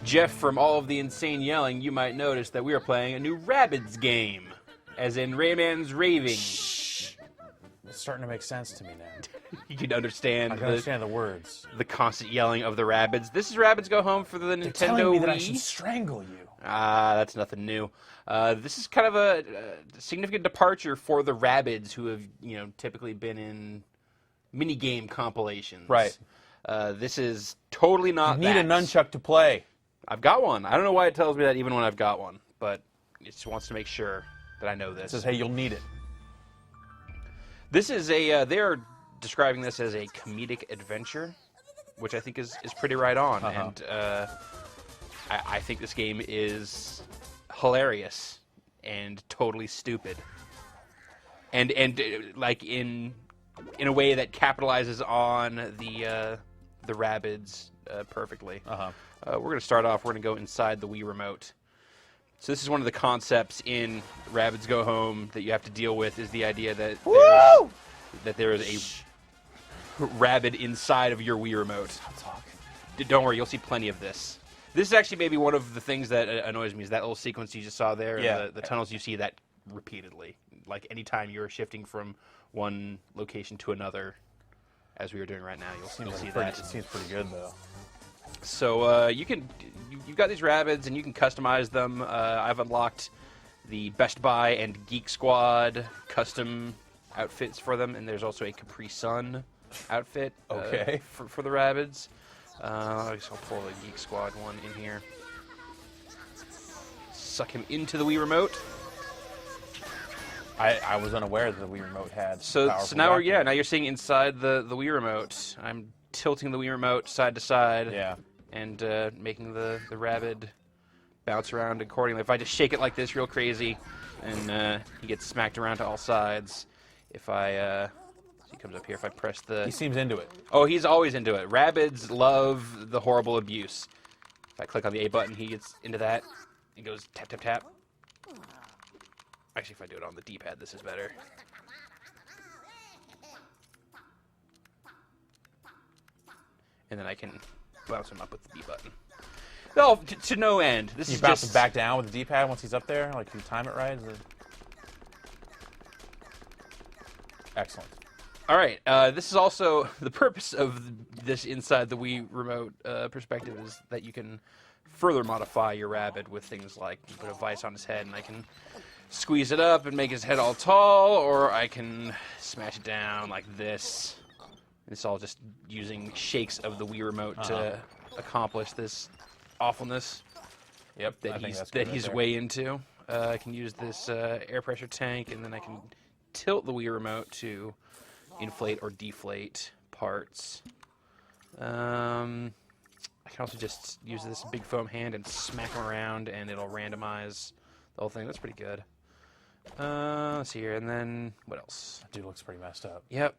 Jeff, from all of the insane yelling, you might notice that we are playing a new Rabbids game. As in Rayman's raving. Shh. It's starting to make sense to me now. You can understand. I can understand the words. The constant yelling of the Rabbids. This is Rabbids Go Home for the Nintendo Wii. They're telling me that I should strangle you. That's nothing new. This is kind of a significant departure for the Rabbids, who have, typically been in minigame compilations. Right. This is totally not You need a nunchuck to play. I've got one. I don't know why it tells me that even when I've got one, but it just wants to make sure that I know this. It says, hey, you'll need it. This is a, they're describing this as a comedic adventure, which I think is pretty right on. And I think this game is hilarious and totally stupid. And like in a way that capitalizes on the Rabbids perfectly. We're going to start off, we're going to go inside the Wii Remote. So this is one of the concepts in Rabbids Go Home that you have to deal with, is the idea that there is a rabbit inside of your Wii Remote. Don't worry, you'll see plenty of this. This is actually maybe one of the things that annoys me, is that little sequence you just saw there. Yeah. The tunnels, you see that repeatedly. Like anytime you're shifting from one location to another, as we were doing right now, you'll see that. It seems pretty good, though. So you've got these Rabbids, and you can customize them. I've unlocked the Best Buy and Geek Squad custom outfits for them, and there's also a Capri Sun outfit for the Rabbids. I guess I'll pull the Geek Squad one in here. Suck him into the Wii Remote. I was unaware that the Wii Remote had So now now you're seeing inside the Wii Remote. I'm tilting the Wii Remote side to side. Yeah. And making the Rabbid bounce around accordingly. If I just shake it like this real crazy, and he gets smacked around to all sides. If I he comes up here, if I press the... He seems into it. Oh, he's always into it. Rabbids love the horrible abuse. If I click on the A button, he gets into that. He goes tap, tap, tap. Actually, if I do it on the D-pad, this is better. And then I can bounce him up with the B button. No, to no end. This you is bounce just... him back down with the D-pad once he's up there? Like, can you time it right? Excellent. All right. This is also the purpose of this inside the Wii Remote perspective, is that you can further modify your Rabbid with things like you put a vice on his head, and I can squeeze it up and make his head all tall, or I can smash it down like this. It's all just using shakes of the Wii Remote to accomplish this awfulness. Yep, that he's way into. I can use this air pressure tank, and then I can tilt the Wii Remote to inflate or deflate parts. I can also just use this big foam hand and smack him around, and it'll randomize the whole thing. That's pretty good. Let's see here, and then what else? That dude looks pretty messed up. Yep.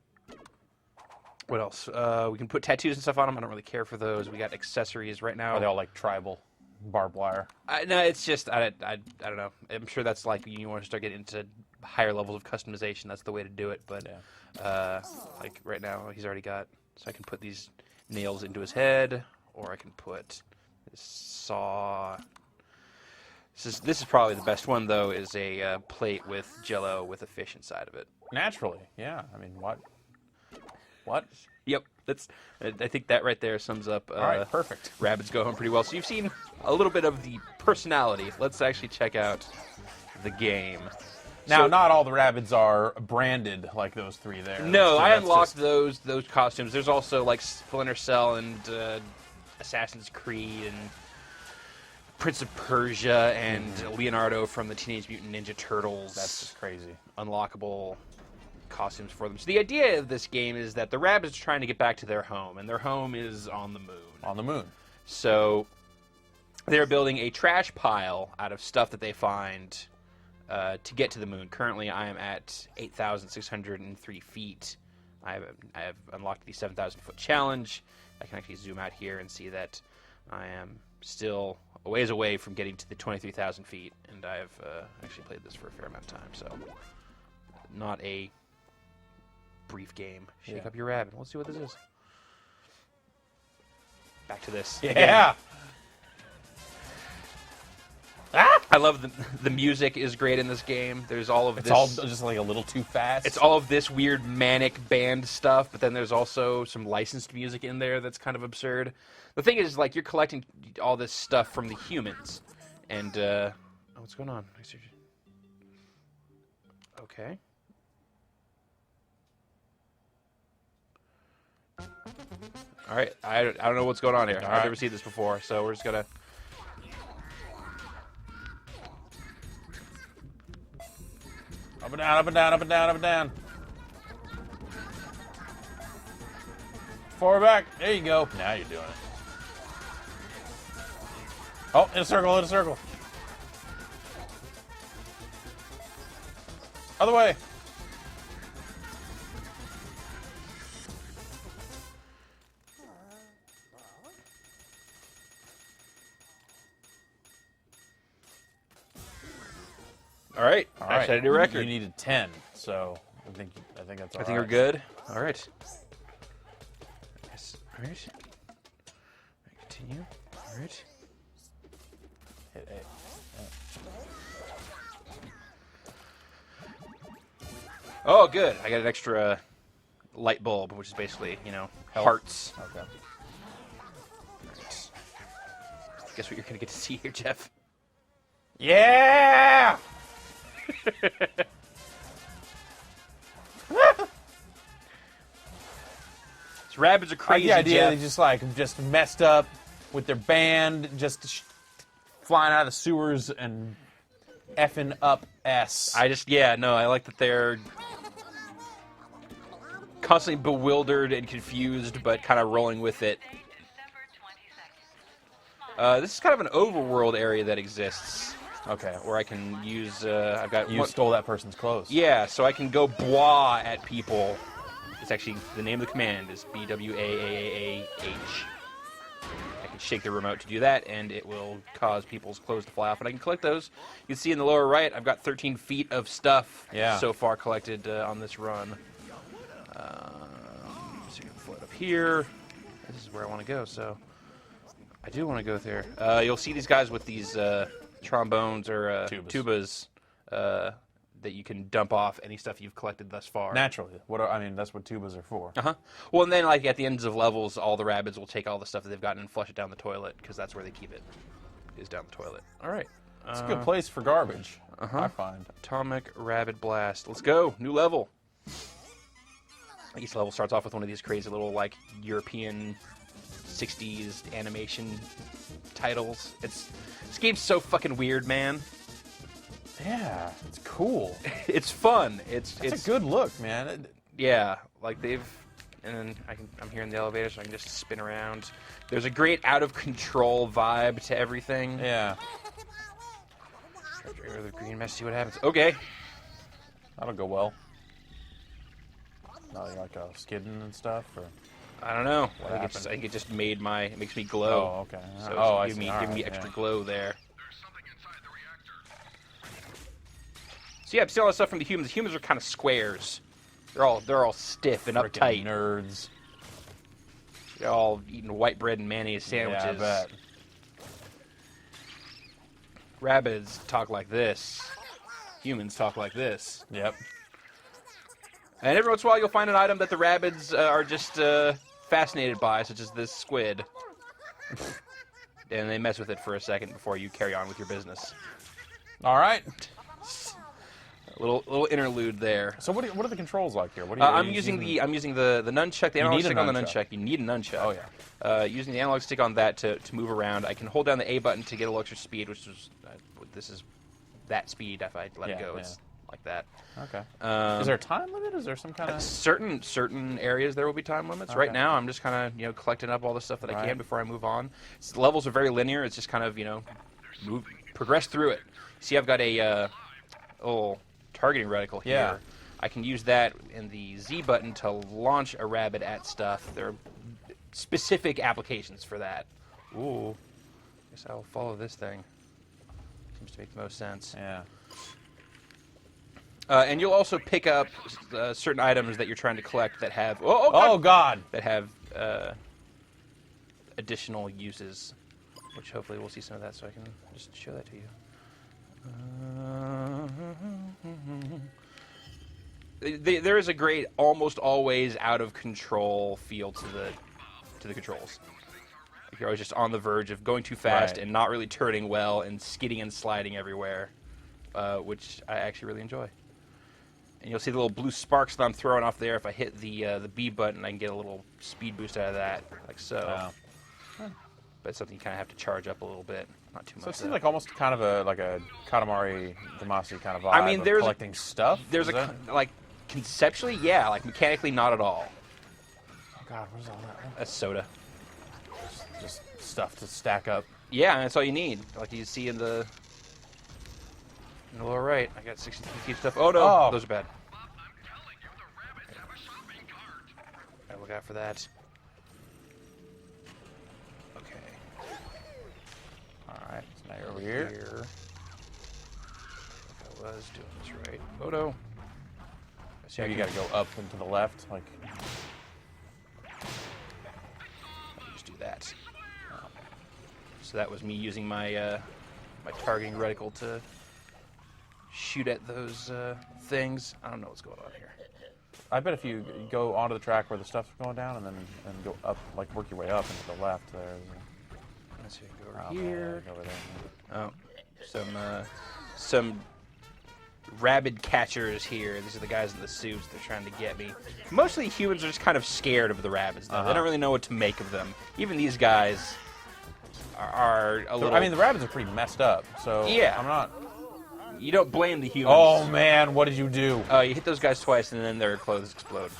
What else? We can put tattoos and stuff on them. I don't really care for those. We got accessories right now. Are they all like tribal, barbed wire? No, it's just I don't know. I'm sure that's like you want to start getting into higher levels of customization. That's the way to do it. But like right now, he's already got. So I can put these nails into his head, or I can put this saw. This is probably the best one though. Is a plate with Jell-O with a fish inside of it. Naturally, yeah. I mean, what? What? Yep, I think that right there sums up All right, perfect. Rabbids Go Home pretty well. So you've seen a little bit of the personality. Let's actually check out the game. Now, not all the Rabbids are branded like those three there. No, I unlocked those costumes. There's also like Splinter Cell and Assassin's Creed and Prince of Persia and Leonardo from the Teenage Mutant Ninja Turtles. That's just crazy. Unlockable costumes for them. So the idea of this game is that the Rabbids are trying to get back to their home, and their home is on the moon. On the moon. So they're building a trash pile out of stuff that they find to get to the moon. Currently, I am at 8,603 feet. I have unlocked the 7,000-foot challenge. I can actually zoom out here and see that I am still a ways away from getting to the 23,000 feet, and I have actually played this for a fair amount of time, so not a brief game. Shake up your rabbit. Let's see what this is. Back to this. Yeah. I love the music is great in this game. There's all of It's this. all just like a little too fast. It's all of this weird manic band stuff, but then there's also some licensed music in there that's kind of absurd. The thing is, like, you're collecting all this stuff from the humans, and oh, what's going on? Okay. All right, I don't know what's going on here. I've never seen this before, so we're just gonna. Up and down, up and down, up and down, up and down. Forward, back. There you go. Now you're doing it. Oh, in a circle, in a circle. Other way. All right. I set a new record. You needed 10, so I think that's all I think we're good. All right. Yes. All right. Continue. All right. Hit A. Oh, good. I got an extra light bulb, which is basically, hearts. Okay. Guess what you're going to get to see here, Jeff? Yeah! These rabbits are crazy, the idea Jeff. they just messed up with their band, just flying out of the sewers and effing up S. I like that they're constantly bewildered and confused, but kind of rolling with it. This is kind of an overworld area that exists. Okay. Where I can use, You stole that person's clothes. Yeah, so I can go blah at people. It's actually, the name of the command is BWAAAH. I can shake the remote to do that, and it will cause people's clothes to fly off, and I can collect those. You can see in the lower right, I've got 13 feet of stuff so far collected on this run. So you can float up here. This is where I want to go, so I do want to go there. You'll see these guys with these trombones or tubas that you can dump off any stuff you've collected thus far. Naturally. That's what tubas are for. Uh-huh. Well, and then, like, at the ends of levels, all the Rabbids will take all the stuff that they've gotten and flush it down the toilet, because that's where they keep it, is down the toilet. All right. It's a good place for garbage, I find. Atomic Rabbid Blast. Let's go. New level. Each level starts off with one of these crazy little, like, European 60s animation titles. This game's so fucking weird, man. Yeah, it's cool. It's fun. It's a good look, man. Yeah, like and then I'm here in the elevator, so I can just spin around. There's a great out of control vibe to everything. Yeah. Go to the green mesh, see what happens. Okay. That'll go well. Not like skidding and stuff, or I don't know. I think it just makes me glow. Oh, okay. So give me extra glow there. So yeah, I'm stealing all that stuff from the humans. The humans are kind of squares. They're all stiff and uptight. Nerds. They're all eating white bread and mayonnaise sandwiches. Yeah, I bet. Rabbids talk like this. Humans talk like this. Yep. And every once in a while, you'll find an item that the Rabbids are just fascinated by, such as this squid. And they mess with it for a second before you carry on with your business. All right. A little interlude there. So what are the controls like here? I'm using the nunchuck, the analog stick on the nunchuck. You need a nunchuck. Oh yeah. Using the analog stick on that to move around. I can hold down the A button to get a little extra speed, which is this is that speed. If I let it go, it's like that. Okay. Is there a time limit? Is there some kind of certain areas there will be time limits? Okay. Right now, I'm just kind of collecting up all the stuff that I can before I move on. The levels are very linear. It's just kind of progress through it. See, I've got a little targeting reticle here. Yeah. I can use that in the Z button to launch a rabbit at stuff. There are specific applications for that. Ooh. I guess I'll follow this thing. Seems to make the most sense. Yeah. And you'll also pick up certain items that you're trying to collect that have... Oh, God! That have additional uses, which hopefully we'll see some of that, so I can just show that to you. There is a great, almost always out of control feel to the controls. Like you're always just on the verge of going too fast and not really turning well and skidding and sliding everywhere, which I actually really enjoy. And you'll see the little blue sparks that I'm throwing off there. If I hit the B button, I can get a little speed boost out of that, like so. Wow. But it's something you kind of have to charge up a little bit, not too much. So it seems like almost kind of a Katamari Damacy kind of vibe. I mean, of there's collecting stuff. There's like conceptually, yeah, like mechanically, not at all. Oh God, what is all that? That's soda. Just stuff to stack up. Yeah, and that's all you need. Like you see in the lower right, I got 63 feet stuff. Oh no, those are bad. Gotta look out for that. Okay. All right, so now you're over here. I was doing this right. Oh no. So you got to go up and to the left, like. Just do that. So that was me using my my targeting reticle to shoot at those things. I don't know what's going on here. I bet if you go onto the track where the stuff's going down and then go up, like work your way up into the left there. Let's see, go over here. Over there. Oh, some rabid catchers here. These are the guys in the suits. They're trying to get me. Mostly humans are just kind of scared of the rabbids, though. They don't really know what to make of them. Even these guys are a little... I mean, the rabbids are pretty messed up, so yeah. I'm not... You don't blame the humans. Oh, man, what did you do? You hit those guys twice, and then their clothes explode.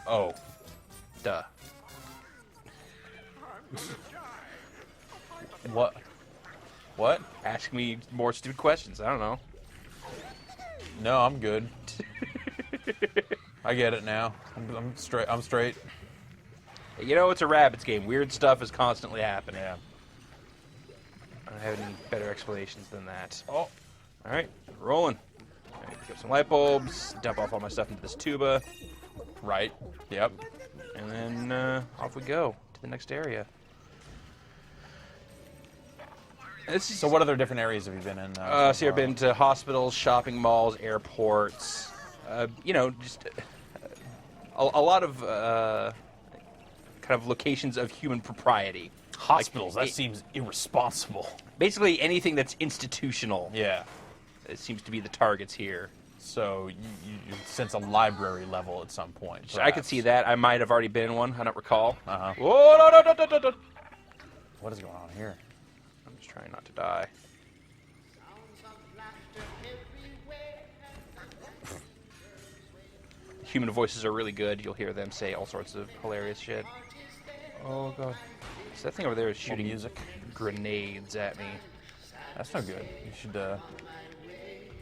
Oh. Duh. What? What? Ask me more stupid questions. I don't know. No, I'm good. I get it now. I'm straight. I'm straight. You know, it's a Rabbids game. Weird stuff is constantly happening. Yeah. I don't have any better explanations than that. Oh. All right, rolling. All right, pick up some light bulbs, dump off all my stuff into this tuba. Right. Yep. And then off we go to the next area. So what other different areas have you been in? So I've been to hospitals, shopping malls, airports. You know, just a lot of kind of locations of human propriety. Hospitals, like, that seems irresponsible. Basically anything that's institutional. Yeah. It seems to be the targets here. So you sense a library level at some point. Perhaps. I could see that. I might have already been in one. I don't recall. Uh-huh. Whoa, no. What is going on here? I'm just trying not to die. Human voices are really good. You'll hear them say all sorts of hilarious shit. Oh, God. So that thing over there is shooting music grenades at me. That's no good. You should, oh,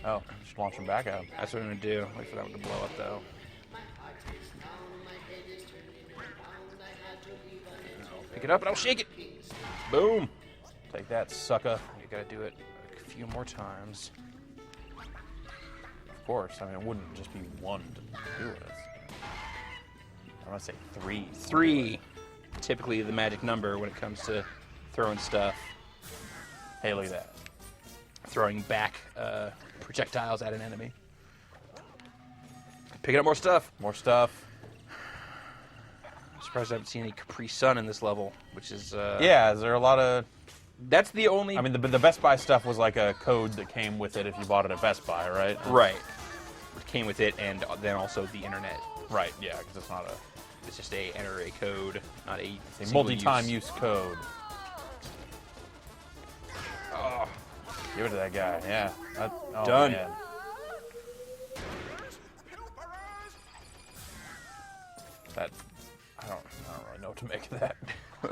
you should launch them back at him. That's what I'm going to do. Wait for that one to blow up, though. Pick it up and I'll shake it. Boom. Take that, sucker. You got to do it a few more times. Of course. I mean, it wouldn't just be one to do it. I'm going to say three. Three. Typically the magic number when it comes to throwing stuff. Hey, look at that. Throwing back projectiles at an enemy. Picking up more stuff. More stuff. I'm surprised I haven't seen any Capri Sun in this level, which is... yeah, is there a lot of... That's the only... I mean, the Best Buy stuff was like a code that came with it if you bought it at Best Buy, right? Right. It came with it, and then also the internet. Right, yeah, because it's not a... It's just a enter a code, not a multi-time use code. Oh. Give it to that guy, yeah. Done. Man. That... I don't really know what to make of that.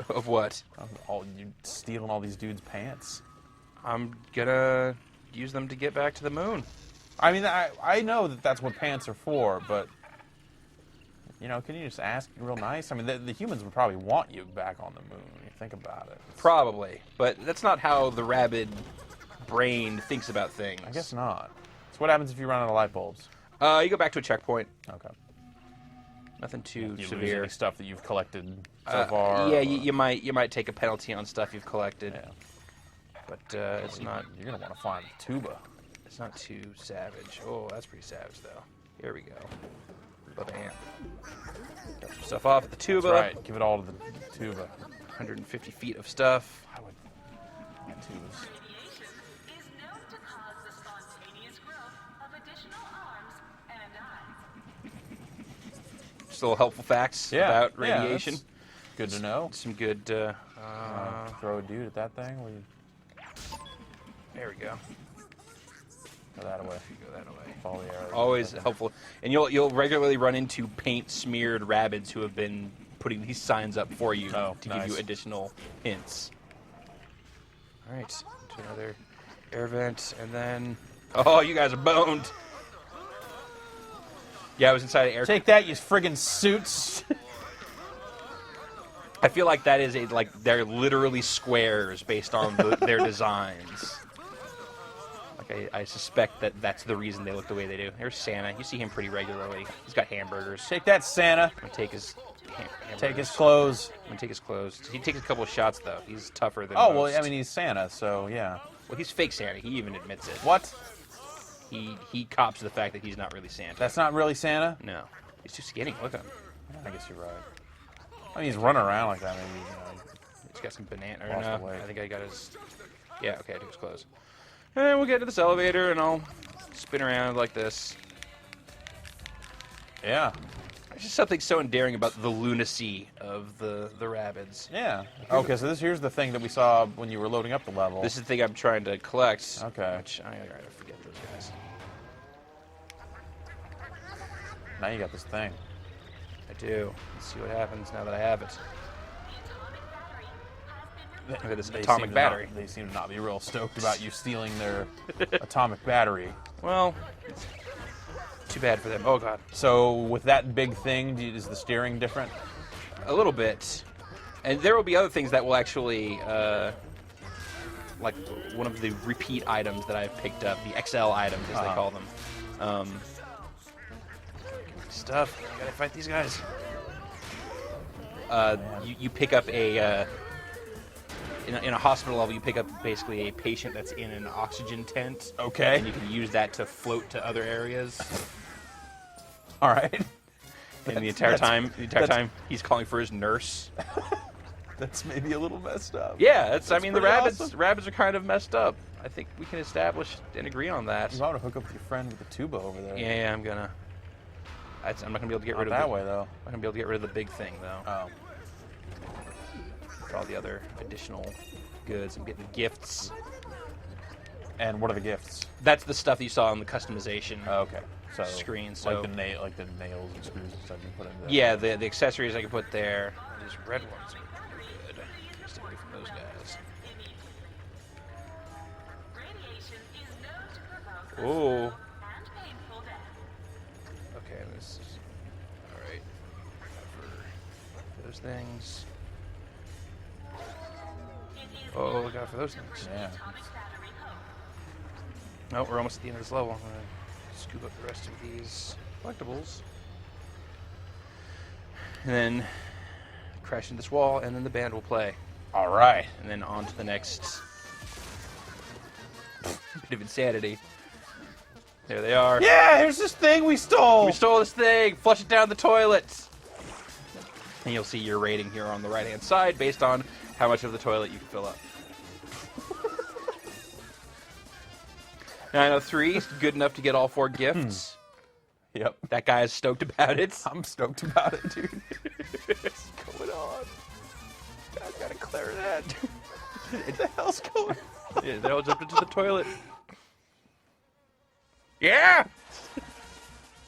Of what? You stealing all these dudes' pants. I'm gonna use them to get back to the moon. I mean, I know that that's what pants are for, but... You know, can you just ask real nice? I mean, the humans would probably want you back on the moon when you think about it. Probably. But that's not how the rabid brain thinks about things. I guess not. So what happens if you run out of light bulbs? You go back to a checkpoint. Okay. Nothing too you severe. Lose any stuff that you've collected so far? Yeah, you might take a penalty on stuff you've collected. Yeah. But it's not... You're going to want to find the tuba. It's not too savage. Oh, that's pretty savage, though. Here we go. Ba-bam. Got some stuff off at the tuba. That's right. Give it all to the tuba. 150 feet of stuff. I would. Tubas. Just little helpful facts about radiation. Yeah, good to know. Some good. Throw a dude at that thing. There we go. Go that away. Go that away. Follow the arrows. Always helpful, and you'll regularly run into paint smeared Rabbids who have been putting these signs up for you to give you additional hints. All right, to another air vent, and then you guys are boned. Yeah, I was inside an air. Take that, you friggin' suits. I feel like that is they're literally squares based on their designs. Like I suspect that's the reason they look the way they do. There's Santa. You see him pretty regularly. He's got hamburgers. Take that, Santa. I'm gonna take his hamburgers. Take his clothes. I'm gonna take his clothes. He takes a couple of shots though. He's tougher than Oh most. well, I mean he's Santa, so yeah. Well, he's fake Santa. He even admits it. What? He cops the fact that he's not really Santa. That's not really Santa? No. He's too skinny. Look at him. I guess you're right. I mean, he's running around like that. Maybe He's got some banana. Or lost no, the weight. I think I got his. Yeah. Okay. I took his clothes. And we'll get to this elevator, and I'll spin around like this. Yeah. There's just something so endearing about the lunacy of the Rabbids. Yeah. Okay, so here's the thing that we saw when you were loading up the level. This is the thing I'm trying to collect. Okay. Which I gotta forget those guys. Now you got this thing. I do. Let's see what happens now that I have it. Look at this atomic battery. They seem to not be real stoked about you stealing their atomic battery. Well, too bad for them. Oh, God. So with that big thing, is the steering different? A little bit. And there will be other things that will actually, like one of the repeat items that I've picked up, the XL items, as they call them. Stuff. I gotta fight these guys. You pick up a... In a hospital level, you pick up basically a patient that's in an oxygen tent. Okay. And you can use that to float to other areas. All right. And the entire time, he's calling for his nurse. That's maybe a little messed up. Yeah, that's I mean, the pretty awesome. Rabbids are kind of messed up. I think we can establish and agree on that. You want to hook up with your friend with the tuba over there. Yeah, I'm gonna. I'm not gonna be able to get rid of that way though. I'm not gonna be able to get rid of the big thing though. Oh. For all the other additional goods, I'm getting gifts. And what are the gifts? That's the stuff that you saw in the customization Okay. So screen. So like the nails and screws and stuff you put in there. yeah, the accessories I can put there. These red ones are good. Stay away from those guys. Oh. Okay, this is all right. For those things. Oh, look out for those things. Yeah. No, we're almost at the end of this level. I'm gonna scoop up the rest of these collectibles. And then crash into this wall, and then the band will play. All right. And then on to the next bit of insanity. There they are. Yeah, here's this thing we stole. We stole this thing. Flush it down the toilet. And you'll see your rating here on the right-hand side based on how much of the toilet you can fill up. 903 is good enough to get all 4 gifts. Yep. That guy is stoked about it. I'm stoked about it, dude. What's going on? Guys gotta clear that. What the hell's going on? Yeah, they all jumped into the toilet. Yeah!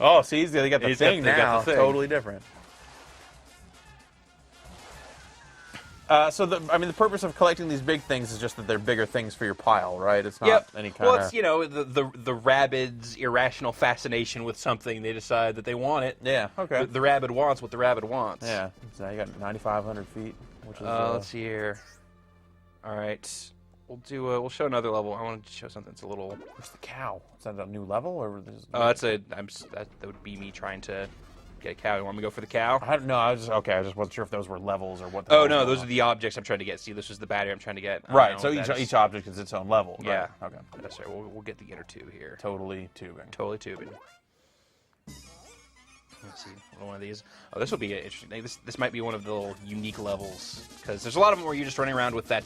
Oh, see, they got the thing they got now. the thing. Totally different. So, the purpose of collecting these big things is just that they're bigger things for your pile, right? It's not any kind of... Well, it's, the Rabbids' irrational fascination with something. They decide that they want it. Yeah, okay. The Rabbid wants what the Rabbid wants. Yeah. So now you got 9,500 feet, which is... Let's see here. All right. We'll show another level. I want to show something that's a little... Where's the cow? Is that a new level, or... that would be me trying to Get a cow. You want me to go for the cow? I don't know. I just wasn't sure if those were levels or what. Oh no, those are the objects I'm trying to get. See, this is the battery I'm trying to get. Right. So each object is its own level. Yeah. Right? Okay. That's right. We'll get the inner two here. Totally tubing. Totally tubing. Let's see, one of these. Oh, this will be interesting. This might be one of the little unique levels because there's a lot of them where you're just running around with that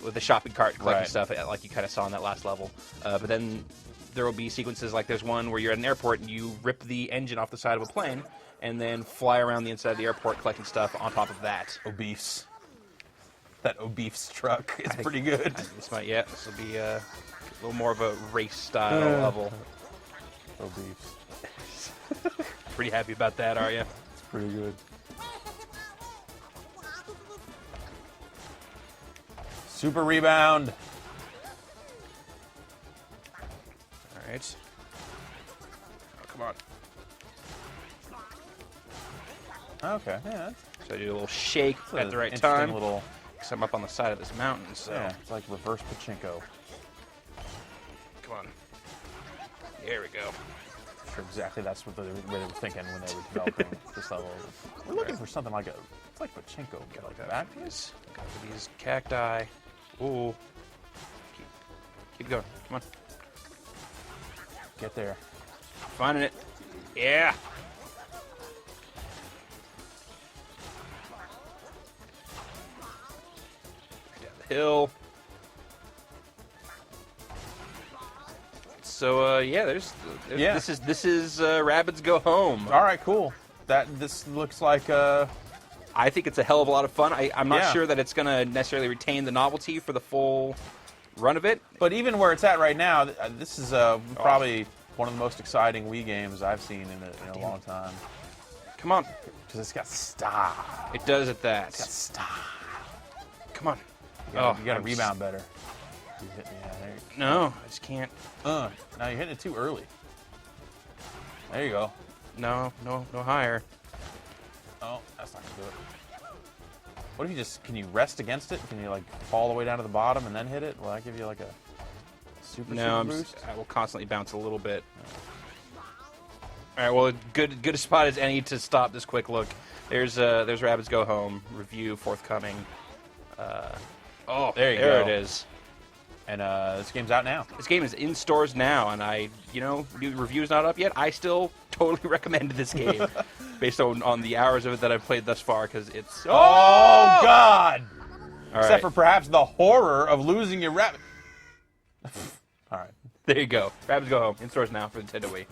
with the shopping cart collecting stuff, like you kind of saw in that last level. But then there will be sequences like there's one where you're at an airport and you rip the engine off the side of a plane and then fly around the inside of the airport collecting stuff on top of that. Obese. That obese truck is pretty good. This will be a little more of a race style level. Obese. Pretty happy about that, are you? It's pretty good. Super rebound. All right. Oh, come on. Okay. Yeah. So I do a little shake at the right time. Because I'm up on the side of this mountain, so. Yeah, it's like reverse pachinko. Come on. There we go. Sure, exactly. That's what they were thinking when they were developing this level. We're looking for something like it's like pachinko. Got like that. that. Got these cacti. Ooh. Keep going. Come on. Get there. Finding it. Yeah. Down the hill. So yeah, this is Rabbids Go Home. All right, cool. This looks like I think it's a hell of a lot of fun. I'm not sure that it's going to necessarily retain the novelty for the full run of it. But even where it's at right now, this is probably one of the most exciting Wii games I've seen in a long time. Come on. Because it's got style. It does at that. It's got style. Come on. You got to rebound better. You hit me. Yeah, there you go. No, I just can't. Now you're hitting it too early. There you go. No higher. Oh, that's not gonna do it. What if you can you rest against it? Can you like fall all the way down to the bottom and then hit it? Will that give you like a super boost? I will constantly bounce a little bit. All right, well, good a spot as any to stop this quick look. There's Rabbids Go Home review forthcoming. There you go. There it is. And this game's out now. This game is in stores now, and the review's not up yet. I still totally recommend this game based on the hours of it that I've played thus far, because it's... Oh, God! All Except for perhaps the horror of losing your rabbit. All right. There you go. Rabbids Go Home. In stores now for Nintendo Wii.